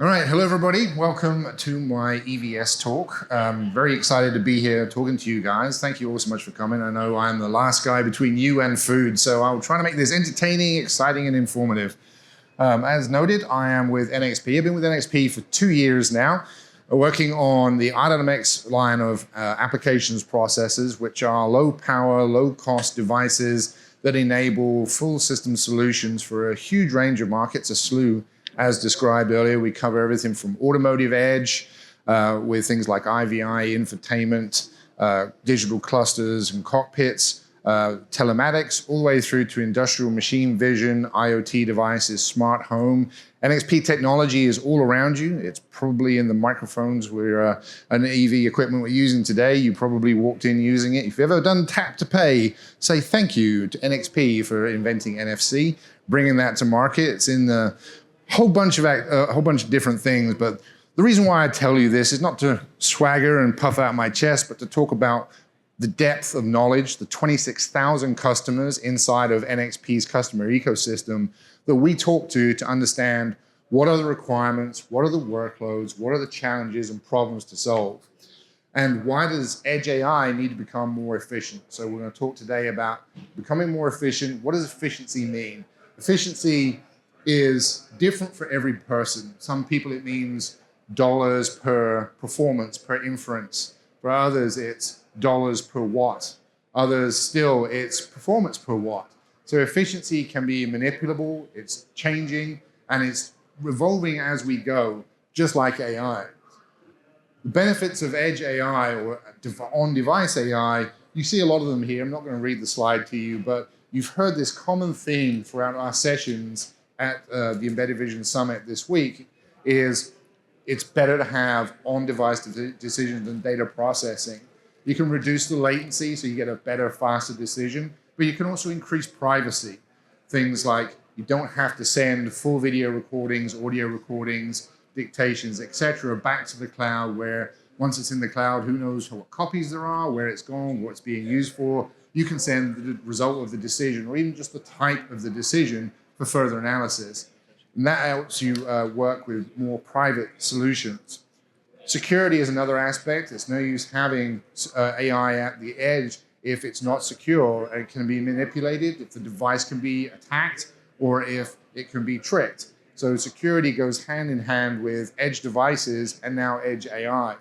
All right, hello everybody. Welcome to my EVS talk. Very excited to be here talking to you guys. Thank you all so much for coming. I know I'm the last guy between you and food, so I'll try to make this entertaining, exciting, and informative. As noted, I am with NXP. I've been with NXP for 2 years now, working on the i.MX line of applications processors, which are low power, low cost devices that enable full system solutions for a huge range of markets, a slew. As described earlier, we cover everything from automotive edge with things like IVI, infotainment, digital clusters and cockpits, telematics, all the way through to industrial machine vision, IoT devices, smart home. NXP technology is all around you. It's probably in the microphones an EV equipment we're using today. You probably walked in using it. If you've ever done tap to pay, say thank you to NXP for inventing NFC, bringing that to market. It's in the whole bunch of different things, but the reason why I tell you this is not to swagger and puff out my chest, but to talk about the depth of knowledge, the 26,000 customers inside of NXP's customer ecosystem that we talk to understand what are the requirements, what are the workloads, what are the challenges and problems to solve, and why does Edge AI need to become more efficient. So we're going to talk today about becoming more efficient. What does efficiency mean? Efficiency is different for every person. Some people it means dollars per performance, per inference. For others it's dollars per watt. Others still it's performance per watt. So efficiency can be manipulable, it's changing, and it's evolving as we go, just like AI. The benefits of Edge AI or on-device AI, you see a lot of them here. I'm not going to read the slide to you, but you've heard this common theme throughout our sessions at the Embedded Vision Summit this week is it's better to have on-device decisions than data processing. You can reduce the latency so you get a better, faster decision, but you can also increase privacy. Things like you don't have to send full video recordings, audio recordings, dictations, etc. back to the cloud where once it's in the cloud, who knows what copies there are, where it's gone, what it's being used for. You can send the result of the decision or even just the type of the decision for further analysis. And that helps you work with more private solutions. Security is another aspect. It's no use having AI at the edge if it's not secure. It can be manipulated, if the device can be attacked, or if it can be tricked. So security goes hand in hand with edge devices and now edge AI.